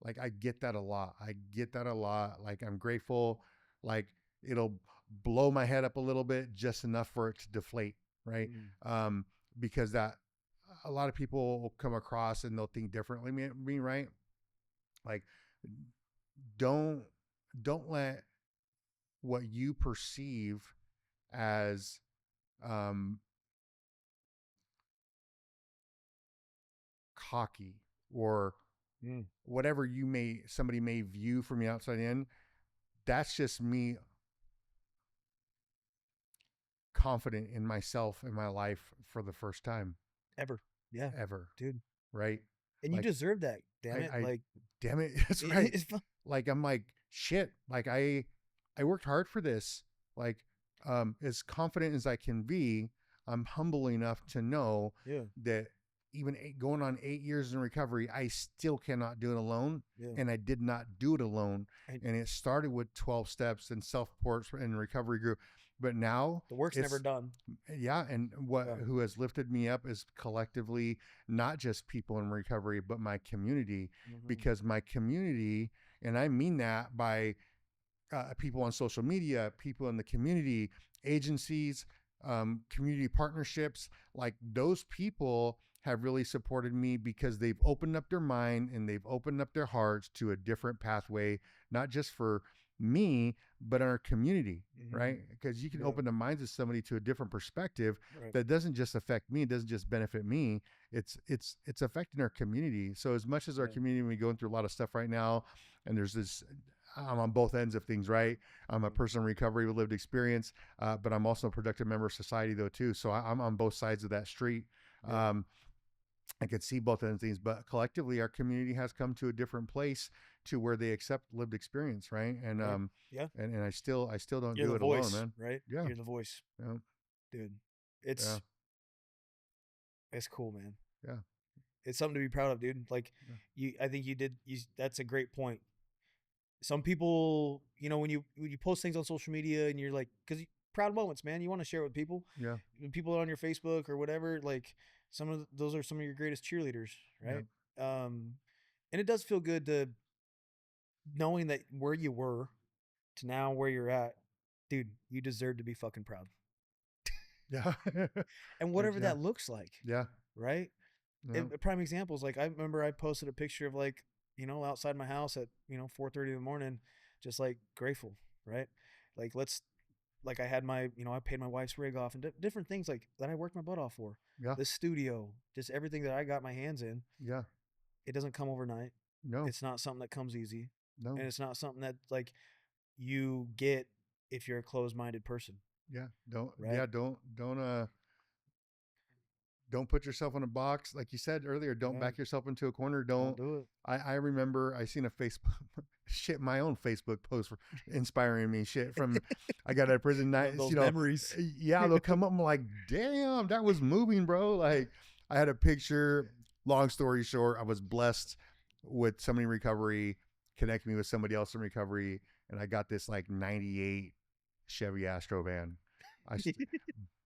Like I get that a lot. I get that a lot. Like I'm grateful. Like it'll blow my head up a little bit, just enough for it to deflate, right? Mm. Um, because that a lot of people will come across and they'll think differently. Me, right? Like don't don't let what you perceive as um, cocky or Mm. whatever you may somebody may view from the outside in. That's just me confident in myself in my life for the first time Ever. Yeah, ever, dude. right? And you Like deserve that. Damn it. I Like damn it, that's right. it's fun. Like I'm like shit. Like I worked hard for this. Like as confident as I can be, I'm humble enough to know Yeah. that even going on 8 years in recovery, I still cannot do it alone. Yeah. And I did not do it alone. And And it started with 12 steps and self reports and recovery group. But now the work's never it's done. yeah, and what Yeah. who has lifted me up is collectively not just people in recovery but my community, Hmm. because my community, and I mean that by people on social media, people in the community, agencies, community partnerships, like those people have really supported me because they've opened up their mind and they've opened up their hearts to a different pathway, not just for me, but our community, Hmm. right? Because you can Yeah. open the minds of somebody to a different perspective Right. that doesn't just affect me, it doesn't just benefit me. It's affecting our community. So as much as our Yeah. community, we're going through a lot of stuff right now, and there's this I'm on both ends of things, right? I'm a Yeah. person in recovery with lived experience, but I'm also a productive member of society, though, too. So I'm on both sides of that street. Yeah. Um, I could see both ends of things, but collectively, our community has come to a different place to where they accept lived experience, right? Right. Yeah. And I still don't You're do the it alone, voice, man. right? Yeah, You're the voice, yeah, dude. yeah, It's cool, man. yeah, It's something to be proud of, dude. Like yeah, I think you did that's a great point. Some people, when you post things on social media and you're like, cuz proud moments, man, you want to share with people. yeah, When people on your Facebook or whatever, like those are some of your greatest cheerleaders, yeah, right? Um and it does feel good to knowing that where you were to now where you're at. Dude, you deserve to be fucking proud. yeah. And Thanks, whatever yeah, that looks like, yeah, right? yeah, Prime examples, like I remember I posted a picture of like, outside my house at, 4:30 in the morning, just like grateful, right? Like like I had I paid my wife's rig off and different things like that I worked my butt off for. yeah, The studio, just everything that I got my hands in. yeah. It doesn't come overnight. No, It's not something that comes easy. no, And it's not something that like you get if you're a closed-minded person, yeah. Don't, right? yeah, don't put yourself in a box. Like you said earlier, don't Yeah, back yourself into a corner. don't Don't. do it. I remember I seen a Facebook shit, my own Facebook post for inspiring me shit from I got out of prison nights, Those memories. yeah, they'll come up. I'm like, damn, that was moving, bro. Like I had a picture. Long story short, I was blessed with somebody in recovery, connect me with somebody else in recovery, and I got this like '98 Chevy Astro van. I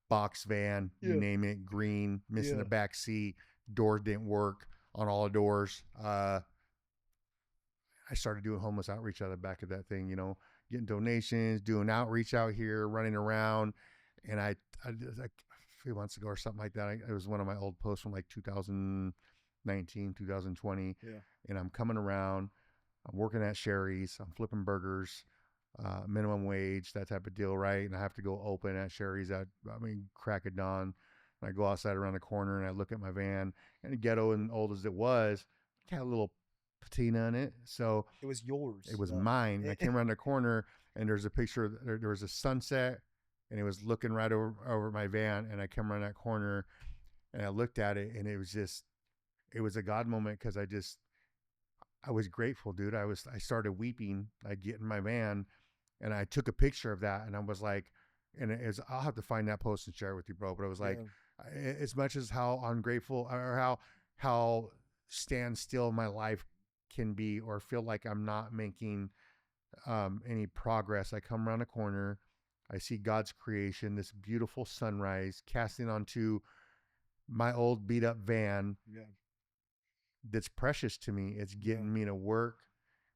box van, you Yeah, name it, green, missing the yeah. back seat, doors didn't work on all the doors. I started doing homeless outreach out of the back of that thing, getting donations, doing outreach out here, running around. And I did like a few months ago or something like that. It was one of my old posts from like 2019, 2020. Yeah. And I'm coming around, I'm working at Sherry's, I'm flipping burgers, minimum wage, that type of deal, right? And I have to go open at Sherry's at, crack of dawn. And I go outside around the corner and I look at my van, and ghetto and old as it was, it had a little patina in it. So It was it yours, was though. mine. And I came around the corner and there's a picture, there was a sunset and it was looking right over my van. And I came around that corner and I looked at it and it was a God moment because I was grateful, dude. I started weeping. I get in my van and I took a picture of that and I was like, and I'll have to find that post and share it with you, bro. But I was like, Yeah. as much as how ungrateful or how stand still my life can be, or feel like I'm not making any progress, I come around a corner, I see God's creation, this beautiful sunrise casting onto my old beat up van, Yeah. that's precious to me. It's Yeah. getting me to work.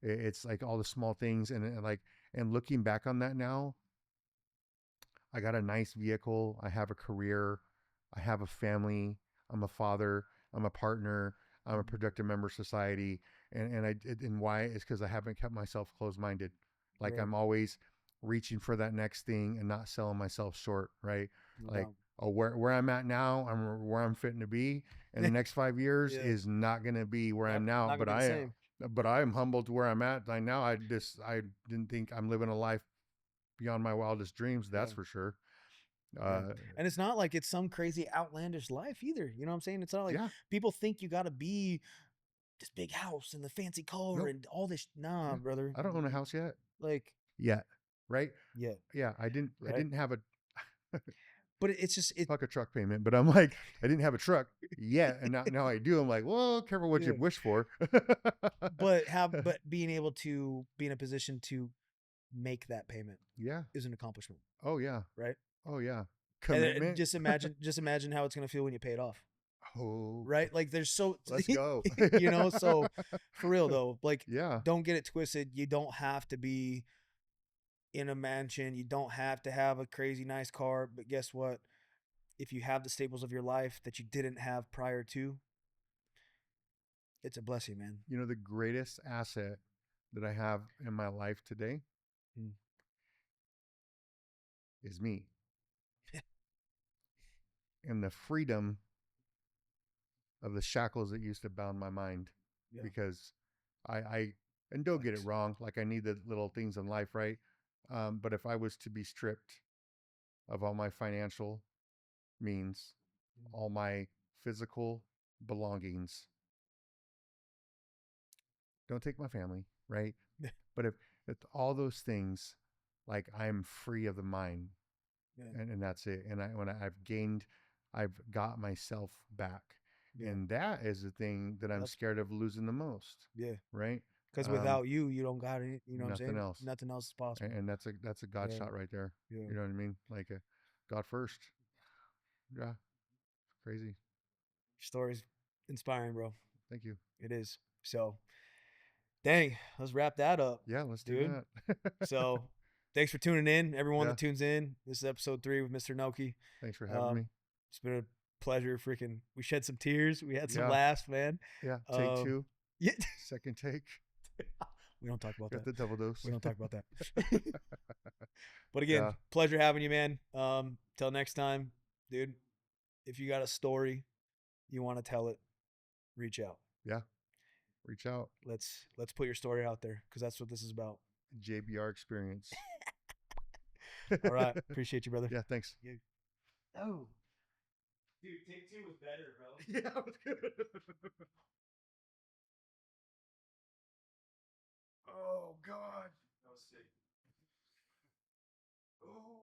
It's like all the small things, and like, and looking back on that now, I got a nice vehicle. I have a career. I have a family. I'm a father. I'm a partner. I'm a Mhm. productive member of society. And why is because I haven't kept myself closed minded. Like Right. I'm always reaching for that next thing and not selling myself short. Right. No Like, doubt. oh, where I'm at now, I'm where I'm fitting to be. And the next 5 years Yeah. is not going to be where I'm now. Not gonna be the same. But I am humbled to where I'm at. I now I didn't think I'm living a life beyond my wildest dreams. Yeah. That's for sure. Yeah. Uh, And it's not like it's some crazy outlandish life either. You know what I'm saying? It's not like yeah, people think you got to be this big house and the fancy car nope, and all this. Nah, yeah. brother. I don't own a house yet. Like, Yet, right? yeah, Yeah, I right. didn't have a But it's just it. fuck a truck payment, but I'm like, I didn't have a truck yet, and now I do. I'm like, well, careful what you Yeah. wish for. But being able to be in a position to make that payment Yeah. is an accomplishment, Oh yeah. right? Oh yeah. And Commitment. just imagine how it's gonna feel when you pay it off, Oh, right? Like there's so, let's go. you know. So for real though, like Yeah. don't get it twisted. You don't have to be in a mansion. You don't have to have a crazy nice car. But guess what? If you have the staples of your life that you didn't have prior to, it's a blessing, man. You know, the greatest asset that I have in my life today Mm. is me and the freedom of the shackles that used to bound my mind. Yeah. Because I and don't get it Flex. wrong, like I need the little things in life, right? But if I was to be stripped of all my financial means, all my physical belongings, don't take my family, right? Yeah. But if all those things, like I'm free of the mind, Yeah. and that's it. And I've got myself back, Yeah. and that is the thing that I'm That's scared of losing the most, yeah. right? Because Um, without you, you don't got any. You know what I'm Nothing saying? else, Nothing else is possible. and that's a God Yeah. shot right there. Yeah. You know what I mean? Like a God first. Yeah, crazy. Your story's inspiring, bro. Thank you. It is. So, dang, let's wrap that up, Yeah, let's do dude. that. So, thanks for tuning in, everyone Yeah, that tunes in. This is episode 3 with Mr. Nokey. thanks for having Um, me. it's been a pleasure. Freaking, we shed some tears. We had some Yeah, laughs, man. yeah. Take Um, two, yeah, second take. we don't talk about Got that. the double dose. We don't talk about that. But again, Yeah, pleasure having you, man. Till next time, dude. If you got a story you want to tell it, reach out. yeah. Reach out. Let's put your story out there because that's what this is about. JBR experience. All right, appreciate you, brother. Yeah, thanks. Yeah. Oh, dude, take 2 was better, bro. Yeah, that was good. Oh God. That was sick. Oh.